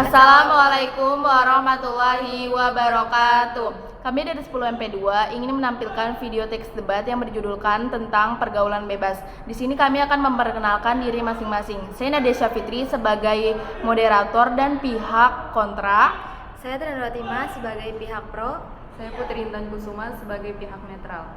Assalamualaikum warahmatullahi wabarakatuh. Kami dari 10 MP2 ingin menampilkan video teks debat yang berjudulkan tentang pergaulan bebas. Di sini kami akan memperkenalkan diri masing-masing. Saya Nadesha Fitri sebagai moderator dan pihak kontra. Saya Trendra Tima sebagai pihak pro. Saya Putri Intan Kusuma sebagai pihak netral.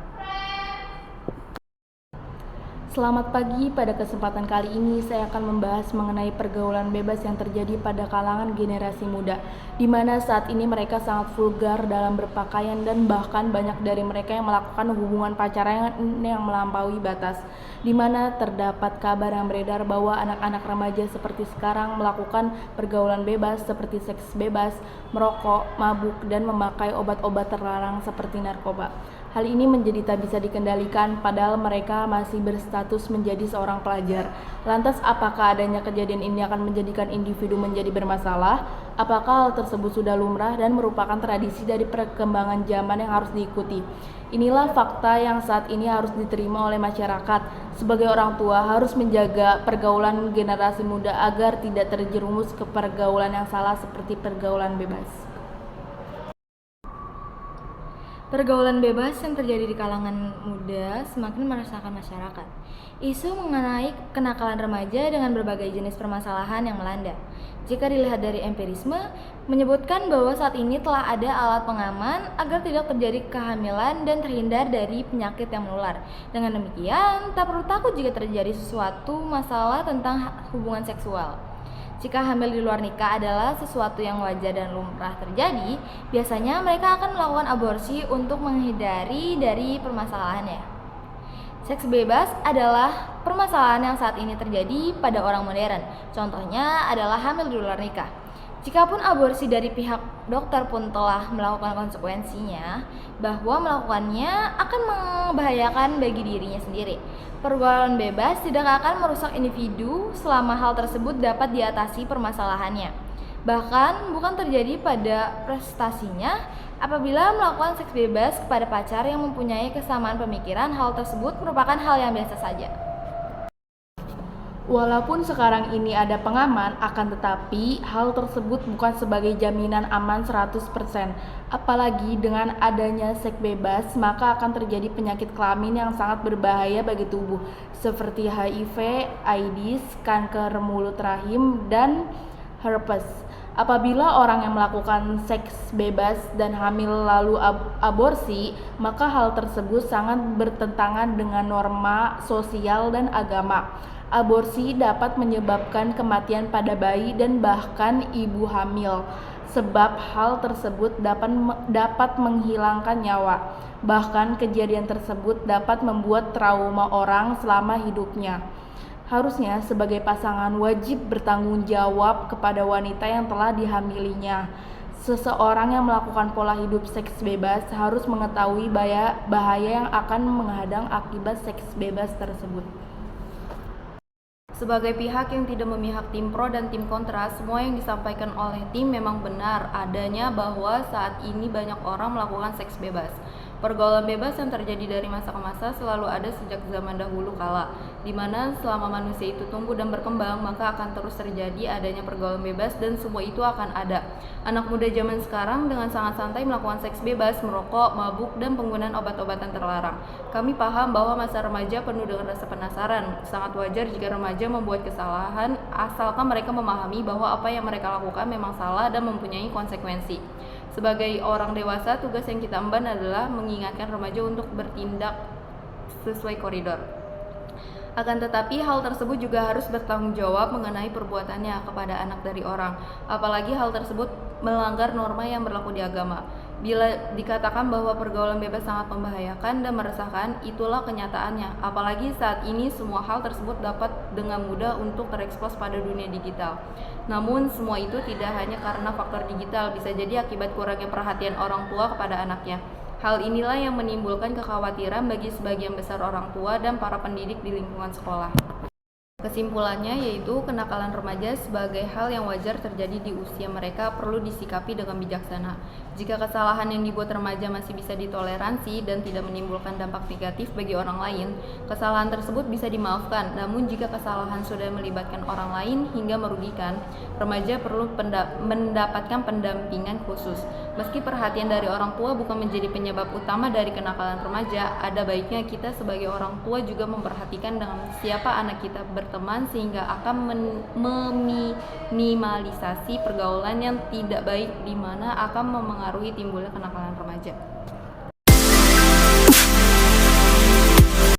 Selamat pagi, pada kesempatan kali ini saya akan membahas mengenai pergaulan bebas yang terjadi pada kalangan generasi muda, di mana saat ini mereka sangat vulgar dalam berpakaian dan bahkan banyak dari mereka yang melakukan hubungan pacaran yang melampaui batas, di mana terdapat kabar yang beredar bahwa anak-anak remaja seperti sekarang melakukan pergaulan bebas seperti seks bebas, merokok, mabuk, dan memakai obat-obat terlarang seperti narkoba. Hal ini menjadi tak bisa dikendalikan padahal mereka masih berstatus menjadi seorang pelajar. Lantas apakah adanya kejadian ini akan menjadikan individu menjadi bermasalah? Apakah hal tersebut sudah lumrah dan merupakan tradisi dari perkembangan zaman yang harus diikuti? Inilah fakta yang saat ini harus diterima oleh masyarakat. Sebagai orang tua harus menjaga pergaulan generasi muda agar tidak terjerumus ke pergaulan yang salah seperti pergaulan bebas. Pergaulan bebas yang terjadi di kalangan muda semakin meresahkan masyarakat. Isu mengenai kenakalan remaja dengan berbagai jenis permasalahan yang melanda. Jika dilihat dari empirisme, menyebutkan bahwa saat ini telah ada alat pengaman agar tidak terjadi kehamilan dan terhindar dari penyakit yang menular. Dengan demikian, tak perlu takut jika terjadi sesuatu masalah tentang hubungan seksual. Jika hamil di luar nikah adalah sesuatu yang wajar dan lumrah terjadi, biasanya mereka akan melakukan aborsi untuk menghindari dari permasalahannya. Seks bebas adalah permasalahan yang saat ini terjadi pada orang modern. Contohnya adalah hamil di luar nikah. Jikapun aborsi dari pihak dokter pun telah melakukan konsekuensinya, bahwa melakukannya akan membahayakan bagi dirinya sendiri. Pergaulan bebas tidak akan merusak individu selama hal tersebut dapat diatasi permasalahannya. Bahkan bukan terjadi pada prestasinya apabila melakukan seks bebas kepada pacar yang mempunyai kesamaan pemikiran, hal tersebut merupakan hal yang biasa saja. Walaupun sekarang ini ada pengaman, akan tetapi hal tersebut bukan sebagai jaminan aman 100%. Apalagi dengan adanya seks bebas, maka akan terjadi penyakit kelamin yang sangat berbahaya bagi tubuh, seperti HIV, AIDS, kanker mulut rahim, dan herpes. Apabila orang yang melakukan seks bebas dan hamil lalu aborsi, maka hal tersebut sangat bertentangan dengan norma sosial dan agama. Aborsi dapat menyebabkan kematian pada bayi dan bahkan ibu hamil, sebab hal tersebut dapat menghilangkan nyawa. Bahkan kejadian tersebut dapat membuat trauma orang selama hidupnya. Harusnya sebagai pasangan wajib bertanggung jawab kepada wanita yang telah dihamilinya. Seseorang yang melakukan pola hidup seks bebas harus mengetahui bahaya yang akan menghadang akibat seks bebas tersebut. Sebagai pihak yang tidak memihak tim pro dan tim kontra, semua yang disampaikan oleh tim memang benar adanya bahwa saat ini banyak orang melakukan seks bebas. Pergaulan bebas yang terjadi dari masa ke masa selalu ada sejak zaman dahulu kala, di mana selama manusia itu tumbuh dan berkembang, maka akan terus terjadi adanya pergaulan bebas dan semua itu akan ada. Anak muda zaman sekarang dengan sangat santai melakukan seks bebas, merokok, mabuk, dan penggunaan obat-obatan terlarang. Kami paham bahwa masa remaja penuh dengan rasa penasaran. Sangat wajar jika remaja membuat kesalahan, asalkan mereka memahami bahwa apa yang mereka lakukan memang salah dan mempunyai konsekuensi. Sebagai orang dewasa, tugas yang kita emban adalah mengingatkan remaja untuk bertindak sesuai koridor. Akan tetapi hal tersebut juga harus bertanggung jawab mengenai perbuatannya kepada anak dari orang, apalagi hal tersebut melanggar norma yang berlaku di agama. Bila dikatakan bahwa pergaulan bebas sangat membahayakan dan meresahkan, itulah kenyataannya. Apalagi saat ini semua hal tersebut dapat dengan mudah untuk terekspos pada dunia digital. Namun semua itu tidak hanya karena faktor digital, bisa jadi akibat kurangnya perhatian orang tua kepada anaknya. Hal inilah yang menimbulkan kekhawatiran bagi sebagian besar orang tua dan para pendidik di lingkungan sekolah. Kesimpulannya yaitu kenakalan remaja sebagai hal yang wajar terjadi di usia mereka perlu disikapi dengan bijaksana. Jika kesalahan yang dibuat remaja masih bisa ditoleransi dan tidak menimbulkan dampak negatif bagi orang lain, kesalahan tersebut bisa dimaafkan. Namun jika kesalahan sudah melibatkan orang lain hingga merugikan, remaja perlu mendapatkan pendampingan khusus. Meski perhatian dari orang tua bukan menjadi penyebab utama dari kenakalan remaja, ada baiknya kita sebagai orang tua juga memperhatikan dengan siapa anak kita berteman sehingga akan meminimalisasi pergaulan yang tidak baik di mana akan memengaruhi timbulnya kenakalan remaja.